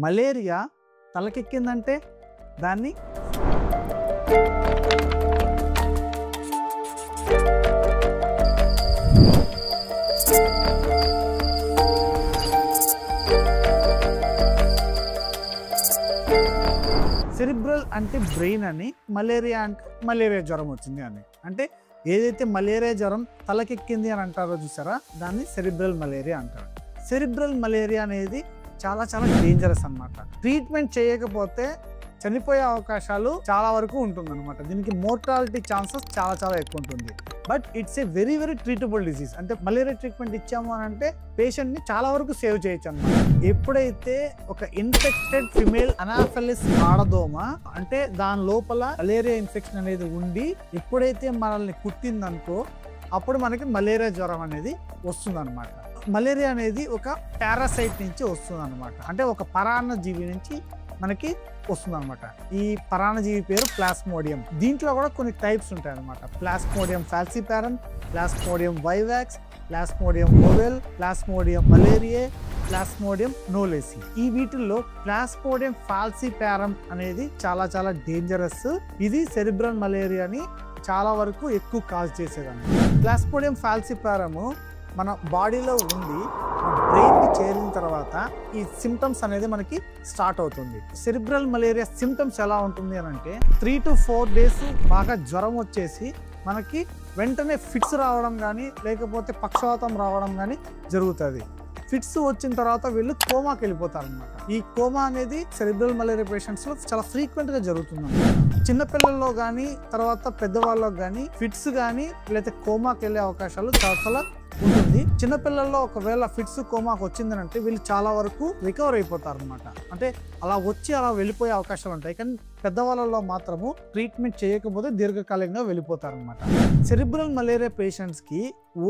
Malaria తలకెక్కిందంటే దాన్ని cerebral అంటే brain అని, మలేరియా అంటే మలేరియా జ్వరం వచ్చింది అని. అంటే ఏదైతే మలేరియా జ్వరం తలకెక్కింది అని అంటారో చూసారా, దాన్ని సెరిబ్రల్ మలేరియా అంటారు. సెరిబ్రల్ మలేరియా అనేది చాలా చాలా డేంజరస్ అన్నమాట. ట్రీట్మెంట్ చేయకపోతే చనిపోయే అవకాశాలు చాలా వరకు ఉంటుందన్నమాట. దీనికి మోర్టాలిటీ ఛాన్సెస్ చాలా చాలా ఎక్కువ ఉంటుంది. But it's a very very treatable disease. అంటే మలేరియా ట్రీట్మెంట్ ఇచ్చాము అని అంటే పేషెంట్ని చాలా వరకు సేవ్ చేయొచ్చు అన్నమాట. ఎప్పుడైతే ఒక ఇన్ఫెక్టెడ్ ఫిమేల్ అనాఫెలిస్ ఆడదోమ అంటే దాని లోపల మలేరియా ఇన్ఫెక్షన్ అనేది ఉండి ఎప్పుడైతే మనల్ని కుట్టిందనుకో అప్పుడు మనకి మలేరియా జ్వరం అనేది వస్తుందన్నమాట. మలేరియా అనేది ఒక పారాసైట్ నుంచి వస్తుందన్నమాట. అంటే ఒక పరాన్నజీవి నుంచి మనకి వస్తుందన్నమాట. ఈ పరాన్నజీవి పేరు ప్లాస్మోడియం. దీంట్లో కూడా కొన్ని టైప్స్ ఉంటాయి అన్నమాట. Plasmodium falciparum, plasmodium vivax, plasmodium ovale, plasmodium malariae, plasmodium knowlesi. ఈ వీటిల్లో ప్లాస్మోడియం ఫాల్సిపారమ్ అనేది చాలా చాలా డేంజరస్. ఇది సెరిబ్రల్ మలేరియాని చాలా వరకు ఎక్కువ కాజ్ చేసేదన్నమాట. ప్లాస్మోడియం ఫాల్సిపారము మన బాడీలో ఉండి బ్రెయిన్కి చేరిన తర్వాత ఈ సిమ్టమ్స్ అనేది మనకి స్టార్ట్ అవుతుంది. సెరిబ్రల్ మలేరియా సిమ్టమ్స్ ఎలా ఉంటుంది అని అంటే 3 to 4 days బాగా జ్వరం వచ్చేసి మనకి వెంటనే ఫిట్స్ రావడం కానీ లేకపోతే పక్షవాతం రావడం కానీ జరుగుతుంది. ఫిట్స్ వచ్చిన తర్వాత వీళ్ళు కోమాకి వెళ్ళిపోతారు అనమాట. ఈ కోమా అనేది సెరిబ్రల్ మలేరియా పేషెంట్స్లో చాలా ఫ్రీక్వెంట్గా జరుగుతుంది. చిన్నపిల్లల్లో కానీ తర్వాత పెద్దవాళ్ళకి కానీ ఫిట్స్ కానీ లేకపోతే కోమాకి వెళ్ళే అవకాశాలు చాలా చాలా ఉంటుంది. చిన్నపిల్లల్లో ఒకవేళ ఫిట్స్ కోమాకు వచ్చిందనంటే వీళ్ళు చాలా వరకు రికవర్ అయిపోతారు అనమాట. అంటే అలా వచ్చి అలా వెళ్ళిపోయే అవకాశాలు ఉంటాయి. కానీ పెద్దవాళ్ళలో మాత్రము ట్రీట్మెంట్ చేయకపోతే దీర్ఘకాలికంగా వెళ్ళిపోతారు అనమాట. సెరిబ్రల్ మలేరియా పేషెంట్స్కి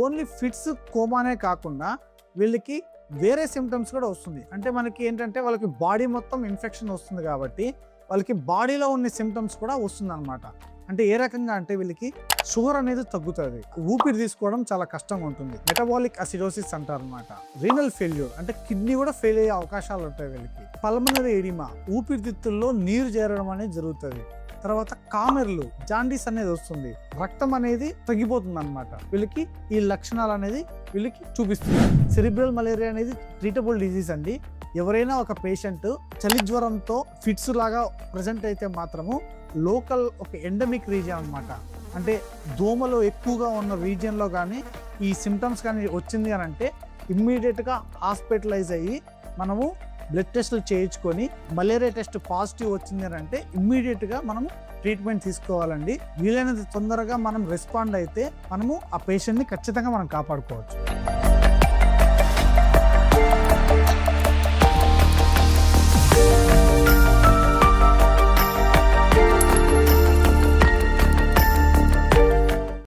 ఓన్లీ ఫిట్స్ కోమానే కాకుండా వీళ్ళకి వేరే సిమ్టమ్స్ కూడా వస్తుంది. అంటే మనకి ఏంటంటే వాళ్ళకి బాడీ మొత్తం ఇన్ఫెక్షన్ వస్తుంది కాబట్టి వాళ్ళకి బాడీలో ఉన్న సిమ్టమ్స్ కూడా వస్తుంది అనమాట. అంటే ఏ రకంగా అంటే వీళ్ళకి షుగర్ అనేది తగ్గుతుంది, ఊపిరి తీసుకోవడం చాలా కష్టంగా ఉంటుంది, మెటబాలిక్ అసిడోసిస్ అంటారు అనమాట, రీనల్ ఫెయిల్యూర్ అంటే కిడ్నీ కూడా ఫెయిల్ అయ్యే అవకాశాలు ఉంటాయి వీళ్ళకి, పల్మనరీ ఎడిమా ఊపిరితిత్తుల్లో నీరు చేరడం అనేది జరుగుతుంది, తర్వాత కామెర్లు జాండీస్ అనేది వస్తుంది, రక్తం అనేది తగ్గిపోతుంది అనమాట. వీళ్ళకి ఈ లక్షణాలు అనేది వీళ్ళకి చూపిస్తుంది. సెరిబ్రల్ మలేరియా అనేది ట్రీటబుల్ డిసీజ్ అండి. ఎవరైనా ఒక పేషెంట్ చలి జ్వరంతో ఫిట్స్ లాగా ప్రజెంట్ అయితే మాత్రము లోకల్ ఒక ఎండమిక్ రీజియన్ అనమాట, అంటే దోమలు ఎక్కువగా ఉన్న రీజియన్లో కానీ ఈ సిమ్టమ్స్ కానీ వచ్చింది అని అంటే ఇమ్మీడియట్గా హాస్పిటలైజ్ అయ్యి మనము బ్లడ్ టెస్టులు చేయించుకొని మలేరియా టెస్ట్ పాజిటివ్ వచ్చింది అని అంటే ఇమ్మీడియట్గా మనము ట్రీట్మెంట్ తీసుకోవాలండి. వీలైనంత తొందరగా మనం రెస్పాండ్ అయితే మనము ఆ పేషెంట్ని ఖచ్చితంగా మనం కాపాడుకోవచ్చు.